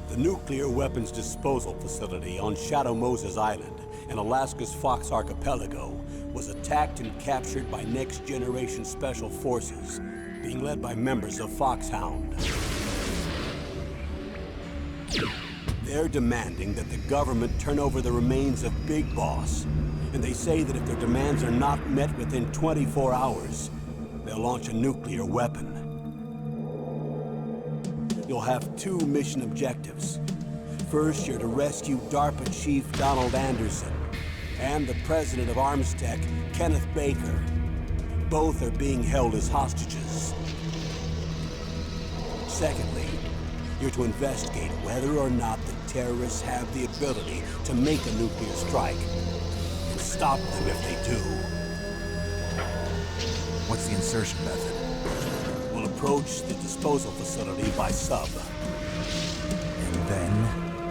The nuclear weapons disposal facility on Shadow Moses Island in Alaska's Fox Archipelago was attacked and captured by next-generation special forces, being led by members of Foxhound. They're demanding that the government turn over the remains of Big Boss, and they say that if their demands are not met within 24 hours, they'll launch a nuclear weapon. You'll have two mission objectives. First, you're to rescue DARPA Chief Donald Anderson and the President of Armstech, Kenneth Baker. Both are being held as hostages. Secondly, you're to investigate whether or not the terrorists have the ability to make a nuclear strike, and stop them if they do. What's the insertion method? We'll approach the disposal facility by sub. And then?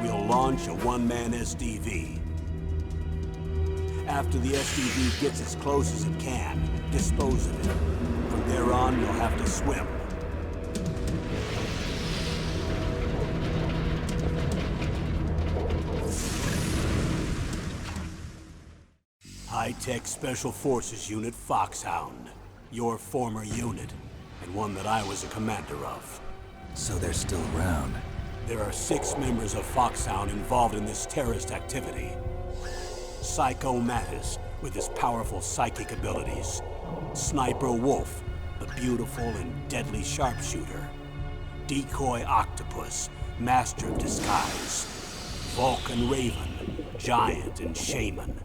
We'll launch a one-man SDV. After the SDV gets as close as it can, dispose of it. From there on, you'll have to swim. High-Tech Special Forces Unit Foxhound. Your former unit, and one that I was a commander of. So they're still around. There are 6 members of Foxhound involved in this terrorist activity. Psycho Mattis, with his powerful psychic abilities. Sniper Wolf, the beautiful and deadly sharpshooter. Decoy Octopus, master of disguise. Vulcan Raven, giant and shaman.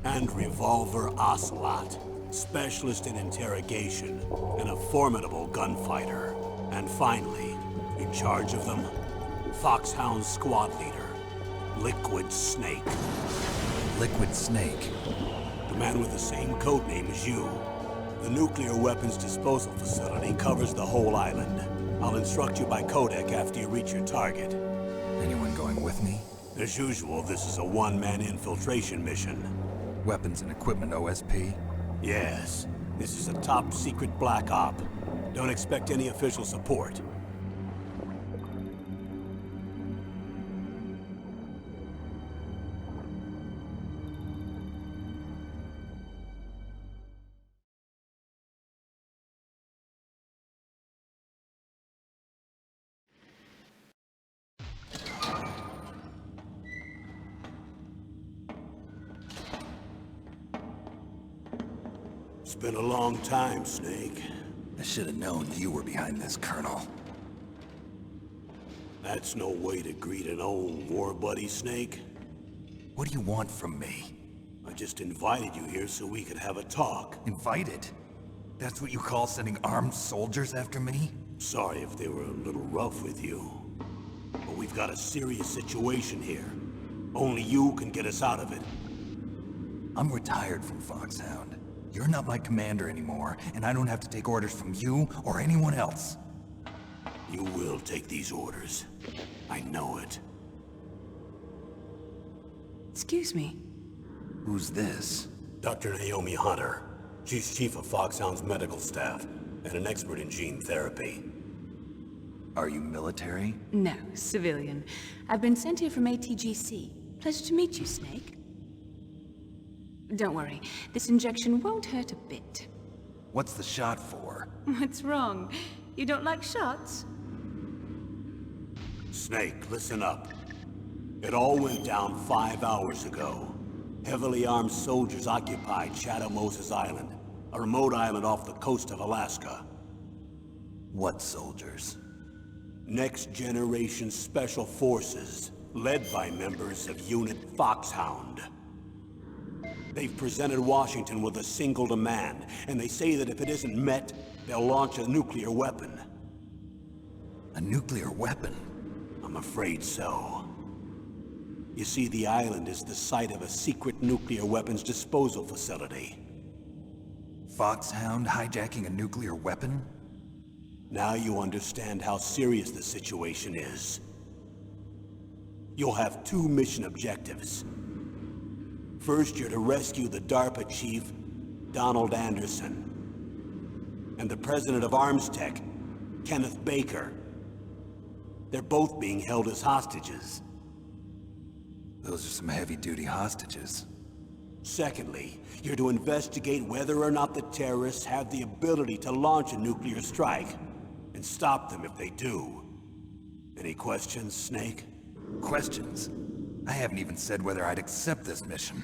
And Revolver Ocelot, specialist in interrogation and a formidable gunfighter. And finally, in charge of them, Foxhound's squad leader, Liquid Snake. Liquid Snake? The man with the same codename as you. The nuclear weapons disposal facility covers the whole island. I'll instruct you by codec after you reach your target. Anyone going with me? As usual, this is a one-man infiltration mission. Weapons and equipment OSP? Yes. This is a top-secret black op. Don't expect any official support. It's been a long time, Snake. I should have known you were behind this, Colonel. That's no way to greet an old war buddy, Snake. What do you want from me? I just invited you here so we could have a talk. Invited? That's what you call sending armed soldiers after me? Sorry if they were a little rough with you. But we've got a serious situation here. Only you can get us out of it. I'm retired from Foxhound. You're not my commander anymore, and I don't have to take orders from you or anyone else. You will take these orders. I know it. Excuse me. Who's this? Dr. Naomi Hunter. She's chief of Foxhound's medical staff, and an expert in gene therapy. Are you military? No, civilian. I've been sent here from ATGC. Pleasure to meet you, Snake. Don't worry, this injection won't hurt a bit. What's the shot for? What's wrong? You don't like shots? Snake, listen up. It all went down 5 hours ago. Heavily armed soldiers occupied Shadow Moses Island, a remote island off the coast of Alaska. What soldiers? Next-generation special forces, led by members of Unit Foxhound. They've presented Washington with a single demand, and they say that if it isn't met, they'll launch a nuclear weapon. A nuclear weapon? I'm afraid so. You see, the island is the site of a secret nuclear weapons disposal facility. Foxhound hijacking a nuclear weapon? Now you understand how serious the situation is. You'll have 2 mission objectives. First, you're to rescue the DARPA chief, Donald Anderson, and the president of Armstech, Kenneth Baker. They're both being held as hostages. Those are some heavy-duty hostages. Secondly, you're to investigate whether or not the terrorists have the ability to launch a nuclear strike, and stop them if they do. Any questions, Snake? Questions? I haven't even said whether I'd accept this mission.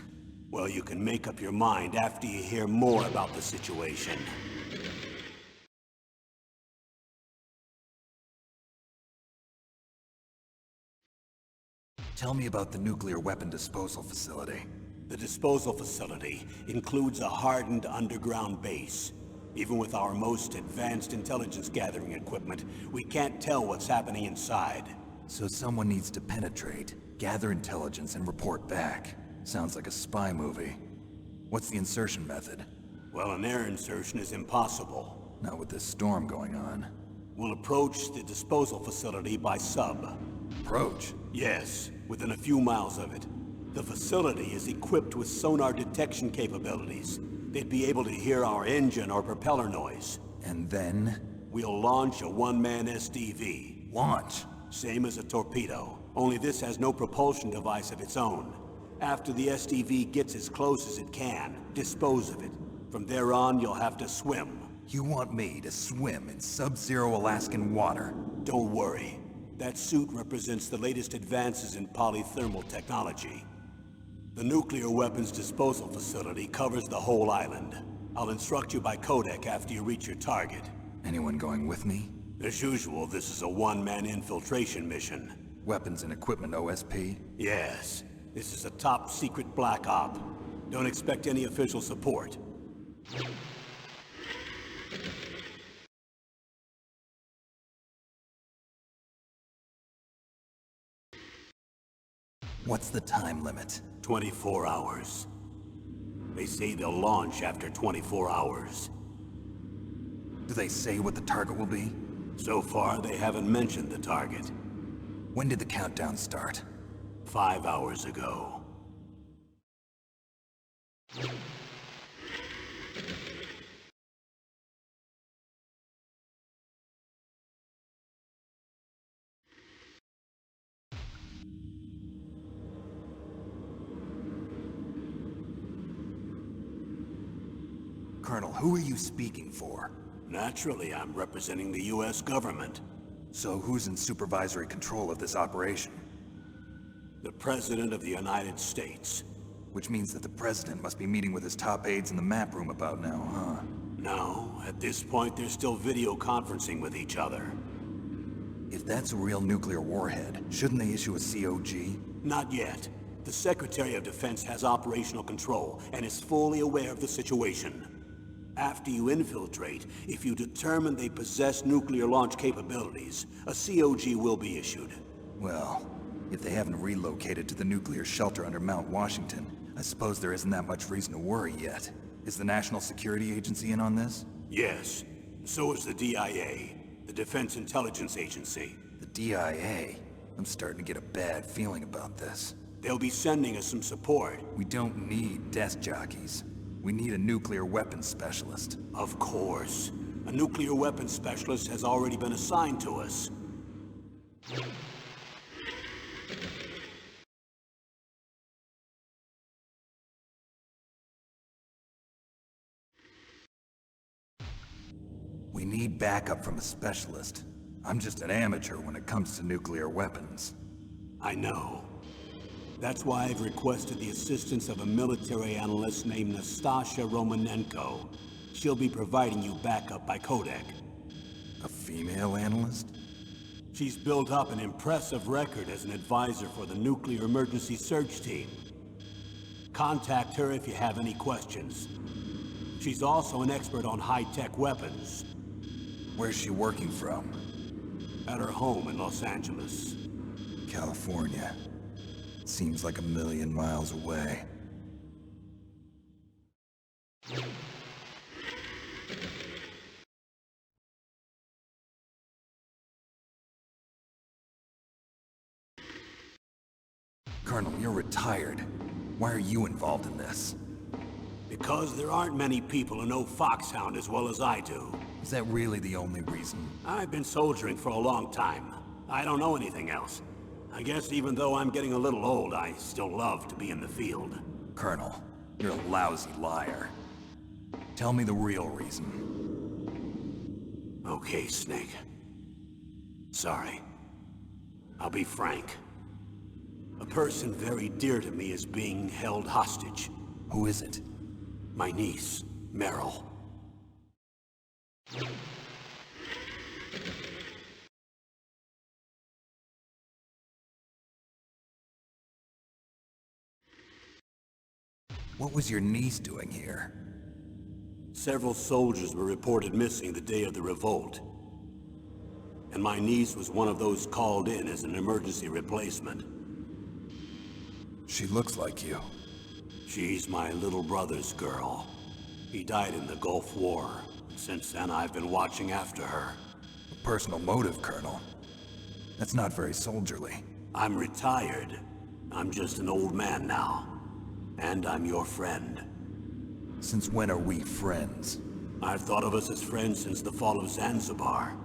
Well, you can make up your mind after you hear more about the situation. Tell me about the nuclear weapon disposal facility. The disposal facility includes a hardened underground base. Even with our most advanced intelligence gathering equipment, we can't tell what's happening inside. So someone needs to penetrate, gather intelligence, and report back. Sounds like a spy movie. What's the insertion method? Well, an air insertion is impossible. Not with this storm going on. We'll approach the disposal facility by sub. Approach? Yes, within a few miles of it. The facility is equipped with sonar detection capabilities. They'd be able to hear our engine or propeller noise. And then? We'll launch a one-man SDV. Launch? Same as a torpedo, only this has no propulsion device of its own. After the SDV gets as close as it can, dispose of it. From there on, you'll have to swim. You want me to swim in sub-zero Alaskan water? Don't worry. That suit represents the latest advances in polythermal technology. The nuclear weapons disposal facility covers the whole island. I'll instruct you by codec after you reach your target. Anyone going with me? As usual, this is a one-man infiltration mission. Weapons and equipment OSP? Yes. This is a top-secret black op. Don't expect any official support. What's the time limit? 24 hours. They say they'll launch after 24 hours. Do they say what the target will be? So far, they haven't mentioned the target. When did the countdown start? 5 hours ago. Colonel, who are you speaking for? Naturally, I'm representing the U.S. government. So who's in supervisory control of this operation? The President of the United States. Which means that the President must be meeting with his top aides in the map room about now, huh? No, at this point they're still video conferencing with each other. If that's a real nuclear warhead, shouldn't they issue a COG? Not yet. The Secretary of Defense has operational control and is fully aware of the situation. After you infiltrate, if you determine they possess nuclear launch capabilities, a COG will be issued. Well, if they haven't relocated to the nuclear shelter under Mount Washington, I suppose there isn't that much reason to worry yet. Is the National Security Agency in on this? Yes. So is the DIA, the Defense Intelligence Agency. The DIA? I'm starting to get a bad feeling about this. They'll be sending us some support. We don't need desk jockeys. We need a nuclear weapons specialist. Of course. A nuclear weapons specialist has already been assigned to us. We need backup from a specialist. I'm just an amateur when it comes to nuclear weapons. I know. That's why I've requested the assistance of a military analyst named Nastasha Romanenko. She'll be providing you backup by codec. A female analyst? She's built up an impressive record as an advisor for the Nuclear Emergency Search Team. Contact her if you have any questions. She's also an expert on high-tech weapons. Where's she working from? At her home in Los Angeles. California. Seems like a million miles away. Colonel, you're retired. Why are you involved in this? Because there aren't many people who know Foxhound as well as I do. Is that really the only reason? I've been soldiering for a long time. I don't know anything else. I guess even though I'm getting a little old, I still love to be in the field. Colonel, you're a lousy liar. Tell me the real reason. Okay, Snake. Sorry. I'll be frank. A person very dear to me is being held hostage. Who is it? My niece, Meryl. What was your niece doing here? Several soldiers were reported missing the day of the revolt. And my niece was one of those called in as an emergency replacement. She looks like you. She's my little brother's girl. He died in the Gulf War. Since then, I've been watching after her. A personal motive, Colonel. That's not very soldierly. I'm retired. I'm just an old man now. And I'm your friend. Since when are we friends? I've thought of us as friends since the fall of Zanzibar.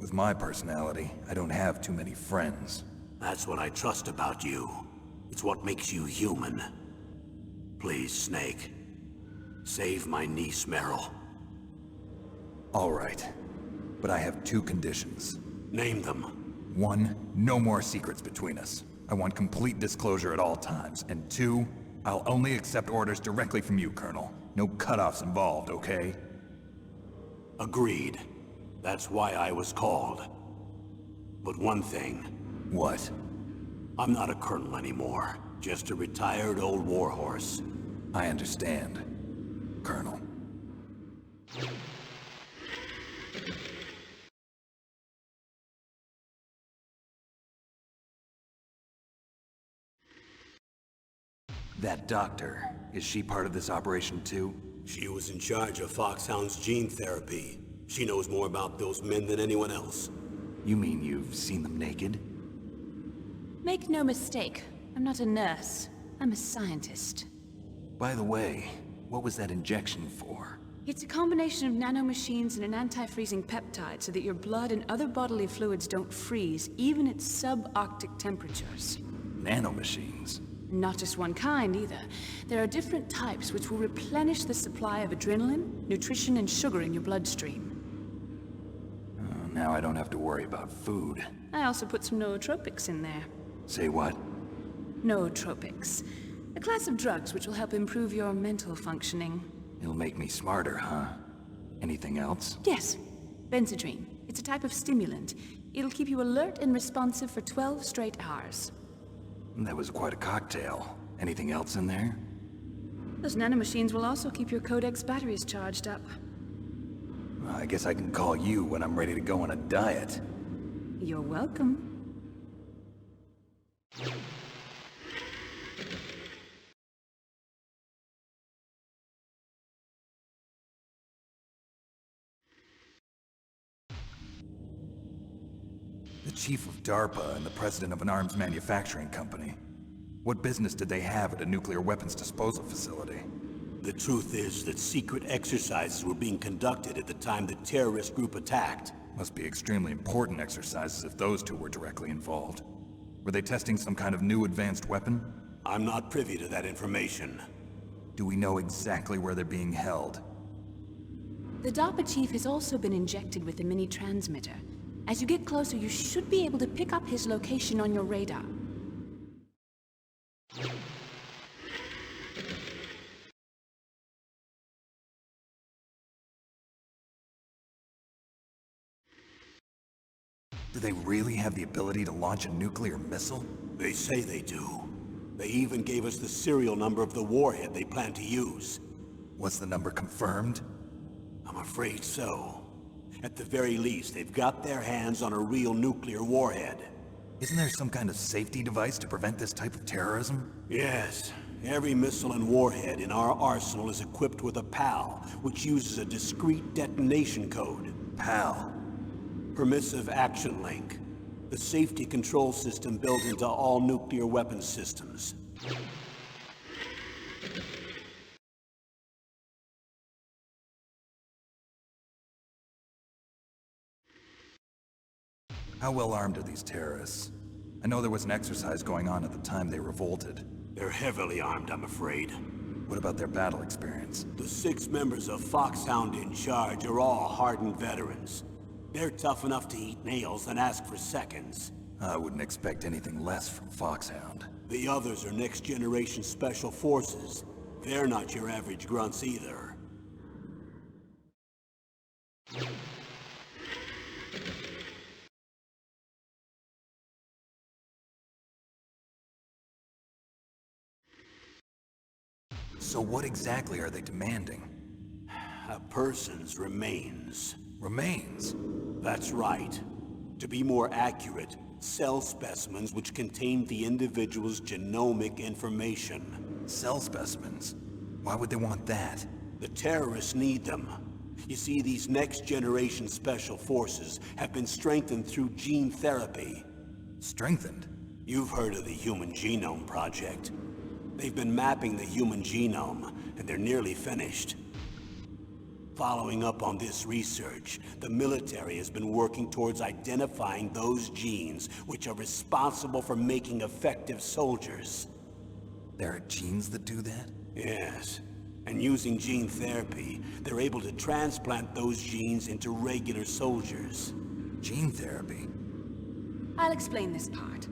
With my personality, I don't have too many friends. That's what I trust about you. It's what makes you human. Please, Snake. Save my niece, Meryl. All right. But I have two conditions. Name them. 1, no more secrets between us. I want complete disclosure at all times. And 2, I'll only accept orders directly from you, Colonel. No cutoffs involved, okay? Agreed. That's why I was called. But one thing. What? I'm not a colonel anymore. Just a retired old warhorse. I understand, Colonel. That doctor, is she part of this operation too? She was in charge of Foxhound's gene therapy. She knows more about those men than anyone else. You mean you've seen them naked? Make no mistake, I'm not a nurse. I'm a scientist. By the way, what was that injection for? It's a combination of nanomachines and an anti-freezing peptide so that your blood and other bodily fluids don't freeze, even at subarctic temperatures. Nanomachines? Not just one kind, either. There are different types which will replenish the supply of adrenaline, nutrition, and sugar in your bloodstream. Now I don't have to worry about food. I also put some nootropics in there. Say what? Nootropics. A class of drugs which will help improve your mental functioning. It'll make me smarter, huh? Anything else? Yes. Benzodrine. It's a type of stimulant. It'll keep you alert and responsive for 12 straight hours. That was quite a cocktail. Anything else in there? Those nanomachines will also keep your Codex batteries charged up. I guess I can call you when I'm ready to go on a diet. You're welcome. The chief of DARPA and the president of an arms manufacturing company. What business did they have at a nuclear weapons disposal facility? The truth is that secret exercises were being conducted at the time the terrorist group attacked. Must be extremely important exercises if those two were directly involved. Were they testing some kind of new advanced weapon? I'm not privy to that information. Do we know exactly where they're being held? The DARPA chief has also been injected with a mini transmitter. As you get closer, you should be able to pick up his location on your radar. Do they really have the ability to launch a nuclear missile? They say they do. They even gave us the serial number of the warhead they plan to use. Was the number confirmed? I'm afraid so. At the very least, they've got their hands on a real nuclear warhead. Isn't there some kind of safety device to prevent this type of terrorism? Yes. Every missile and warhead in our arsenal is equipped with a PAL, which uses a discrete detonation code. PAL? Permissive Action Link. The safety control system built into all nuclear weapons systems. How well armed are these terrorists? I know there was an exercise going on at the time they revolted. They're heavily armed, I'm afraid. What about their battle experience? The 6 members of Foxhound in charge are all hardened veterans. They're tough enough to eat nails and ask for seconds. I wouldn't expect anything less from Foxhound. The others are next-generation special forces. They're not your average grunts either. So what exactly are they demanding? A person's remains. Remains? That's right. To be more accurate, cell specimens which contain the individual's genomic information. Cell specimens? Why would they want that? The terrorists need them. You see, these next-generation special forces have been strengthened through gene therapy. Strengthened? You've heard of the Human Genome Project. They've been mapping the human genome, and they're nearly finished. Following up on this research, the military has been working towards identifying those genes which are responsible for making effective soldiers. There are genes that do that? Yes. And using gene therapy, they're able to transplant those genes into regular soldiers. Gene therapy? I'll explain this part.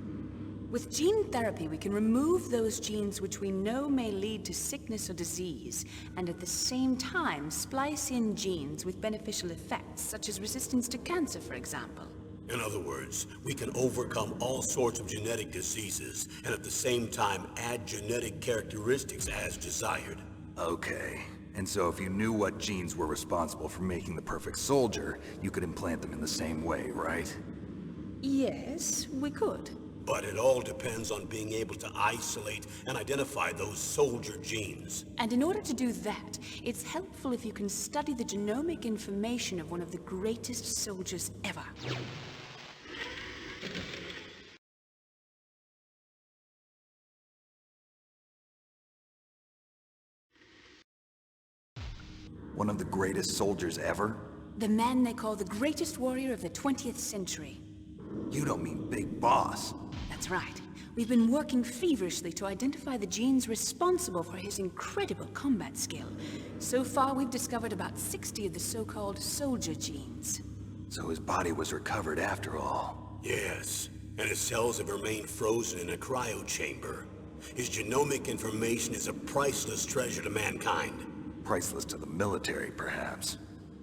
With gene therapy, we can remove those genes which we know may lead to sickness or disease, and at the same time splice in genes with beneficial effects, such as resistance to cancer, for example. In other words, we can overcome all sorts of genetic diseases, and at the same time add genetic characteristics as desired. Okay. And so if you knew what genes were responsible for making the perfect soldier, you could implant them in the same way, right? Yes, we could. But it all depends on being able to isolate and identify those soldier genes. And in order to do that, it's helpful if you can study the genomic information of one of the greatest soldiers ever. One of the greatest soldiers ever? The man they call the greatest warrior of the 20th century. You don't mean Big Boss. That's right. We've been working feverishly to identify the genes responsible for his incredible combat skill. So far, we've discovered about 60 of the so-called soldier genes. So his body was recovered after all. Yes, and his cells have remained frozen in a cryo chamber. His genomic information is a priceless treasure to mankind. Priceless to the military, perhaps.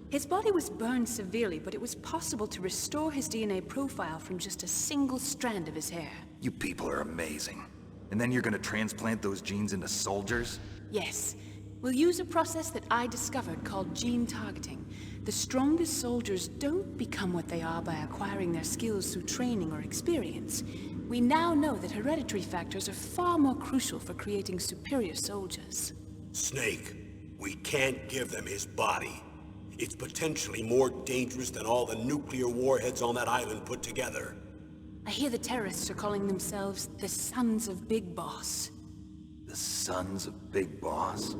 His body was burned severely, but it was possible to restore his DNA profile from just a single strand of his hair. You people are amazing. And then you're gonna transplant those genes into soldiers? Yes. We'll use a process that I discovered called gene targeting. The strongest soldiers don't become what they are by acquiring their skills through training or experience. We now know that hereditary factors are far more crucial for creating superior soldiers. Snake, we can't give them his body. It's potentially more dangerous than all the nuclear warheads on that island put together. I hear the terrorists are calling themselves the Sons of Big Boss. The Sons of Big Boss?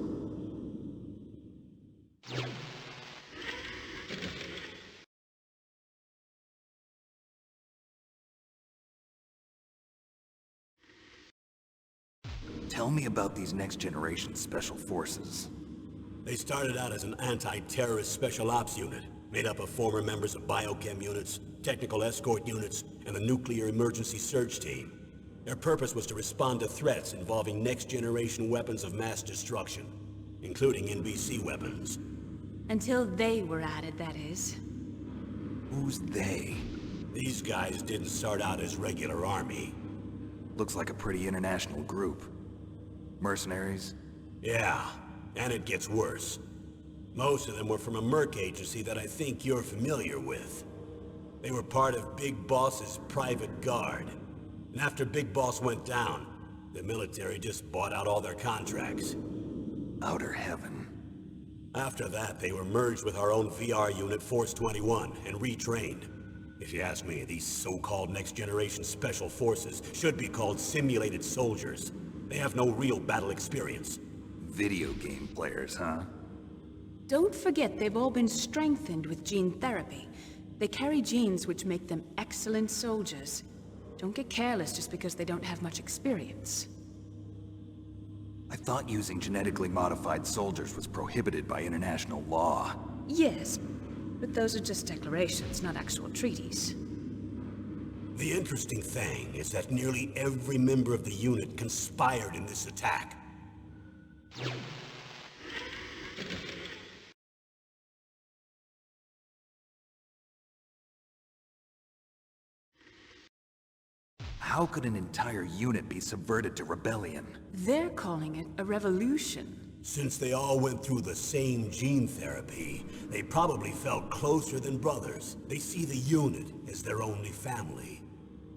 Tell me about these next-generation special forces. They started out as an anti-terrorist special ops unit, made up of former members of biochem units, technical escort units, and the nuclear emergency surge team. Their purpose was to respond to threats involving next-generation weapons of mass destruction, including NBC weapons. Until they were added, that is. Who's they? These guys didn't start out as regular army. Looks like a pretty international group. Mercenaries? Yeah. And it gets worse. Most of them were from a merc agency that I think you're familiar with. They were part of Big Boss's private guard. And after Big Boss went down, the military just bought out all their contracts. Outer heaven. After that, they were merged with our own VR unit, Force 21, and retrained. If you ask me, these so-called next-generation special forces should be called simulated soldiers. They have no real battle experience. Video game players, huh? Don't forget they've all been strengthened with gene therapy. They carry genes which make them excellent soldiers. Don't get careless just because they don't have much experience. I thought using genetically modified soldiers was prohibited by international law. Yes, but those are just declarations, not actual treaties. The interesting thing is that nearly every member of the unit conspired in this attack. How could an entire unit be subverted to rebellion? They're calling it a revolution. Since they all went through the same gene therapy, they probably felt closer than brothers. They see the unit as their only family.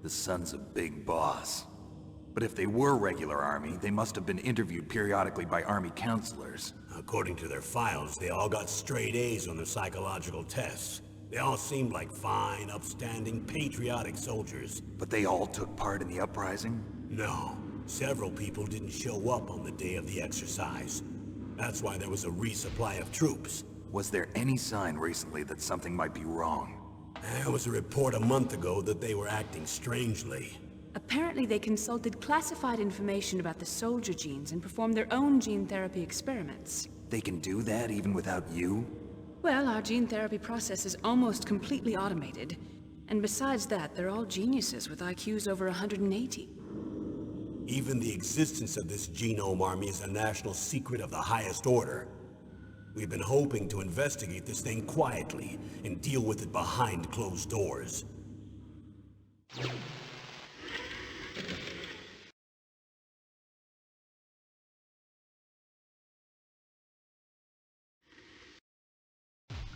The sons of Big Boss. But if they were regular army, they must have been interviewed periodically by army counselors. According to their files, they all got straight A's on their psychological tests. They all seemed like fine, upstanding, patriotic soldiers. But they all took part in the uprising? No, several people didn't show up on the day of the exercise. That's why there was a resupply of troops. Was there any sign recently that something might be wrong? There was a report a month ago that they were acting strangely. Apparently they consulted classified information about the soldier genes and performed their own gene therapy experiments. They can do that even without you? Well, our gene therapy process is almost completely automated. And besides that, they're all geniuses with IQs over 180. Even the existence of this genome army is a national secret of the highest order. We've been hoping to investigate this thing quietly and deal with it behind closed doors.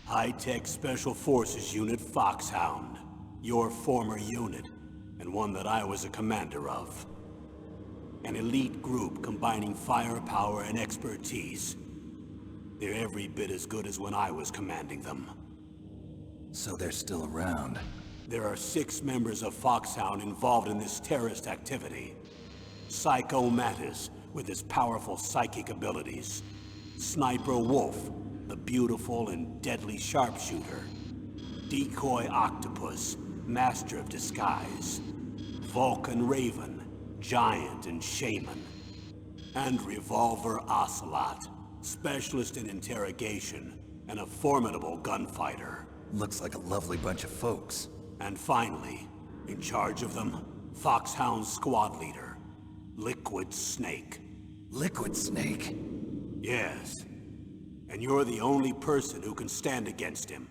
High-tech Special Forces Unit Foxhound. Your former unit, and one that I was a commander of. An elite group combining firepower and expertise. They're every bit as good as when I was commanding them. So they're still around. There are 6 members of Foxhound involved in this terrorist activity. Psycho Mattis, with his powerful psychic abilities. Sniper Wolf, the beautiful and deadly sharpshooter. Decoy Octopus, master of disguise. Vulcan Raven, giant and shaman. And Revolver Ocelot, specialist in interrogation and a formidable gunfighter. Looks like a lovely bunch of folks. And finally, in charge of them, Foxhound's squad leader, Liquid Snake. Liquid Snake? Yes. And you're the only person who can stand against him.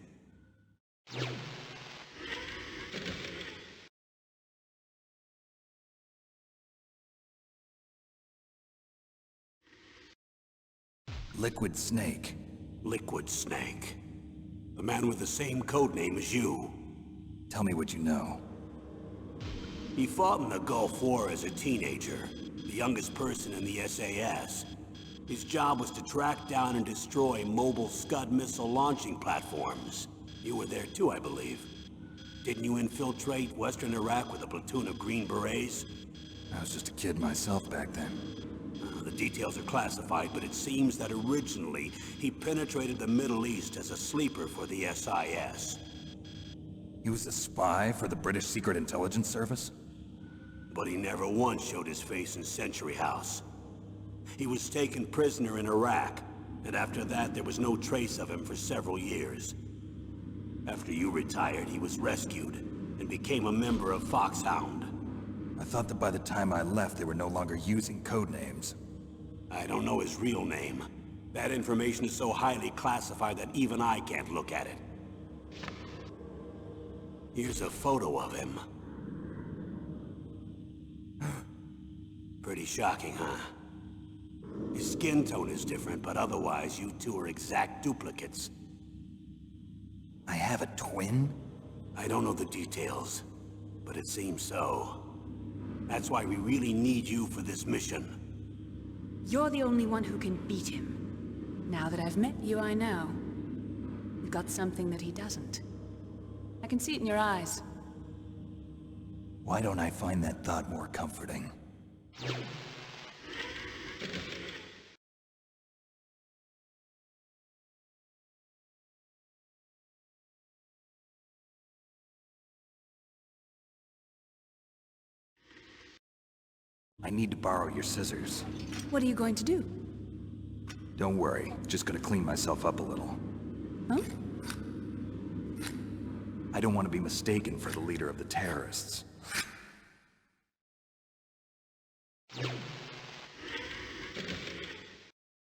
Liquid Snake. Liquid Snake. The man with the same codename as you. Tell me what you know. He fought in the Gulf War as a teenager, the youngest person in the SAS. His job was to track down and destroy mobile Scud missile launching platforms. You were there too, I believe. Didn't you infiltrate Western Iraq with a platoon of Green Berets? I was just a kid myself back then. The details are classified, but it seems that originally he penetrated the Middle East as a sleeper for the SIS. He was a spy for the British Secret Intelligence Service? But he never once showed his face in Century House. He was taken prisoner in Iraq, and after that there was no trace of him for several years. After you retired, he was rescued and became a member of Foxhound. I thought that by the time I left, they were no longer using codenames. I don't know his real name. That information is so highly classified that even I can't look at it. Here's a photo of him. Pretty shocking, huh? His skin tone is different, but otherwise you two are exact duplicates. I have a twin? I don't know the details, but it seems so. That's why we really need you for this mission. You're the only one who can beat him. Now that I've met you, I know. You've got something that he doesn't. I can see it in your eyes. Why don't I find that thought more comforting? I need to borrow your scissors. What are you going to do? Don't worry, just gonna clean myself up a little. Huh? I don't want to be mistaken for the leader of the terrorists.